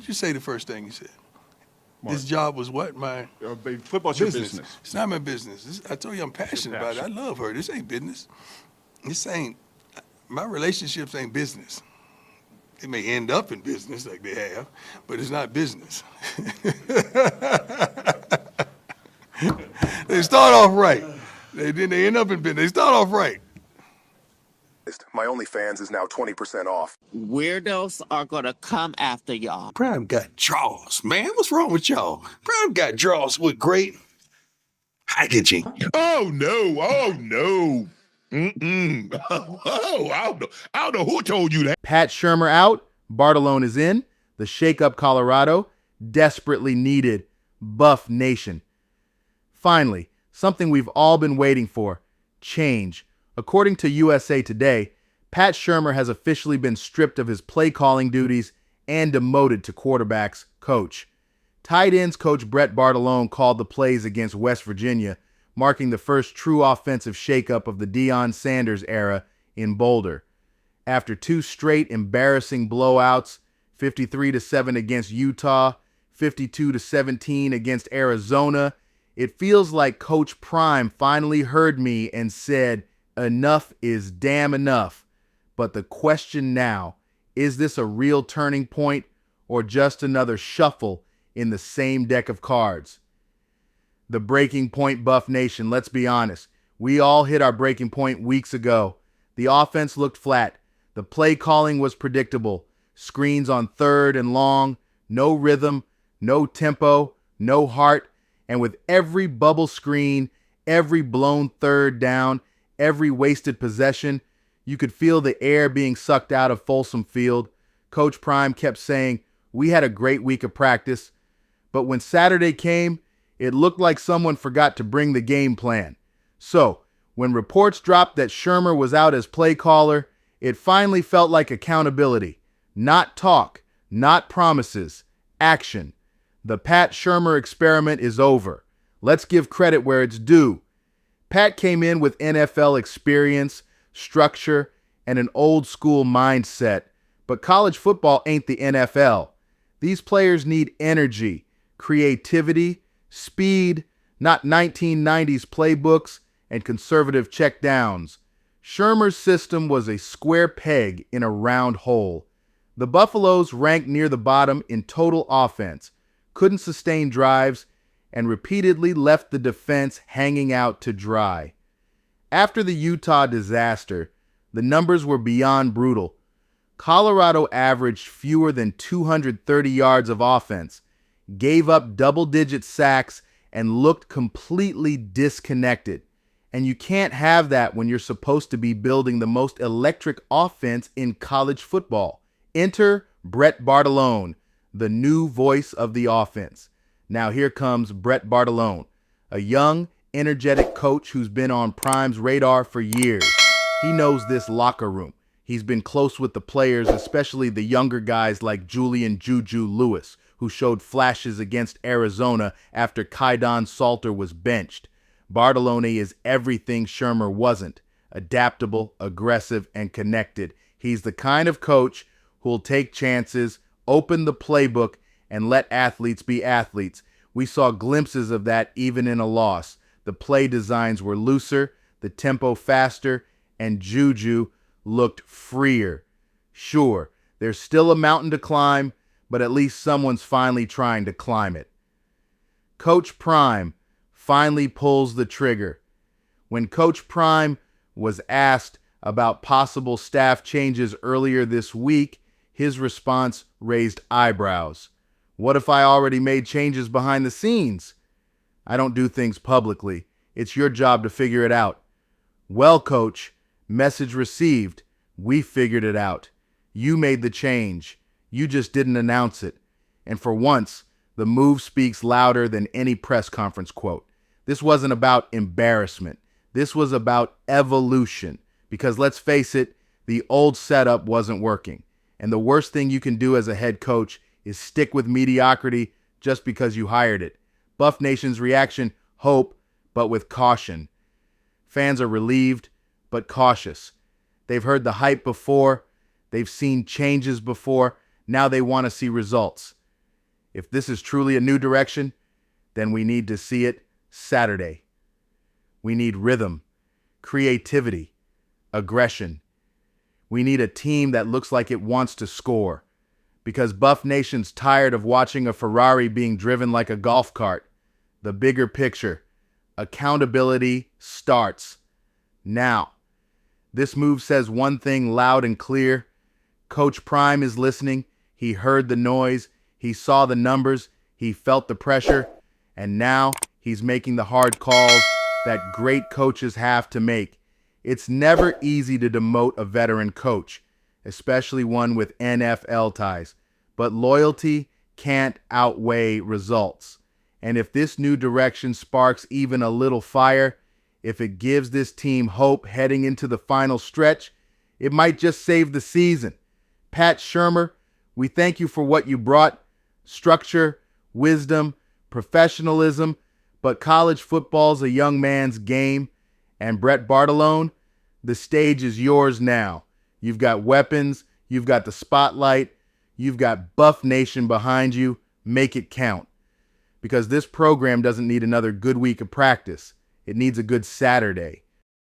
What'd you say the first thing you said? Mark. This job was what? My football's your business. It's not my business. I told you I'm passionate about it. I love her. This ain't business. My relationships ain't business. It may end up in business like they have, but it's not business. They start off right. Then they end up in business. They start off right. My OnlyFans is now 20% off. Weirdos are gonna come after y'all. Prime got draws, man. What's wrong with y'all? Prime got draws with great packaging. Oh no. I don't know who told you that. Pat Shurmur out, Bartalone is in. The shake-up Colorado, desperately needed Buff Nation. Finally, something we've all been waiting for, change. According to USA Today, Pat Shurmur has officially been stripped of his play-calling duties and demoted to quarterback's coach. Tight ends coach Brett Bartolone called the plays against West Virginia, marking the first true offensive shakeup of the Deion Sanders era in Boulder. After 2 straight embarrassing blowouts, 53-7 against Utah, 52-17 against Arizona, it feels like Coach Prime finally heard me and said, enough is damn enough. But the question now, is this a real turning point or just another shuffle in the same deck of cards? The breaking point, Buff Nation, let's be honest. We all hit our breaking point weeks ago. The offense looked flat. The play calling was predictable. Screens on 3rd and long, no rhythm, no tempo, no heart. And with every bubble screen, every blown 3rd down, every wasted possession, you could feel the air being sucked out of Folsom Field. Coach Prime kept saying, we had a great week of practice. But when Saturday came, it looked like someone forgot to bring the game plan. So, when reports dropped that Shurmur was out as play caller, it finally felt like accountability. Not talk, not promises, action. The Pat Shurmur experiment is over. Let's give credit where it's due. Pat came in with NFL experience, structure, and an old-school mindset. But college football ain't the NFL. These players need energy, creativity, speed, not 1990s playbooks and conservative checkdowns. Shurmur's system was a square peg in a round hole. The Buffaloes ranked near the bottom in total offense, couldn't sustain drives, and repeatedly left the defense hanging out to dry. After the Utah disaster, the numbers were beyond brutal. Colorado averaged fewer than 230 yards of offense, gave up double-digit sacks, and looked completely disconnected. And you can't have that when you're supposed to be building the most electric offense in college football. Enter Brett Bartolone, the new voice of the offense. Now here comes Brett Bartolone, a young, energetic coach who's been on Prime's radar for years. He knows this locker room. He's been close with the players, especially the younger guys like Julian Lewis, who showed flashes against Arizona after Kaidon Salter was benched. Bartalone is everything Shurmur wasn't: adaptable, aggressive, and connected. He's the kind of coach who'll take chances, open the playbook, and let athletes be athletes. We saw glimpses of that even in a loss. The play designs were looser, the tempo faster, and Juju looked freer. Sure, there's still a mountain to climb, but at least someone's finally trying to climb it. Coach Prime finally pulls the trigger. When Coach Prime was asked about possible staff changes earlier this week, his response raised eyebrows. What if I already made changes behind the scenes? I don't do things publicly. It's your job to figure it out. Well, coach, message received. We figured it out. You made the change. You just didn't announce it. And for once, the move speaks louder than any press conference quote. This wasn't about embarrassment. This was about evolution. Because let's face it, the old setup wasn't working. And the worst thing you can do as a head coach is stick with mediocrity just because you hired it. Buff Nation's reaction: hope, but with caution. Fans are relieved, but cautious. They've heard the hype before. They've seen changes before. Now they want to see results. If this is truly a new direction, then we need to see it Saturday. We need rhythm, creativity, aggression. We need a team that looks like it wants to score, because Buff Nation's tired of watching a Ferrari being driven like a golf cart. The bigger picture, accountability starts now. This move says one thing loud and clear. Coach Prime is listening. He heard the noise. He saw the numbers. He felt the pressure. And now he's making the hard calls that great coaches have to make. It's never easy to demote a veteran coach, especially one with NFL ties. But loyalty can't outweigh results. And if this new direction sparks even a little fire, if it gives this team hope heading into the final stretch, it might just save the season. Pat Shurmur, we thank you for what you brought: structure, wisdom, professionalism, but college football's a young man's game. And Brett Bartolone, the stage is yours now. You've got weapons, you've got the spotlight, you've got Buff Nation behind you. Make it count. Because this program doesn't need another good week of practice. It needs a good Saturday.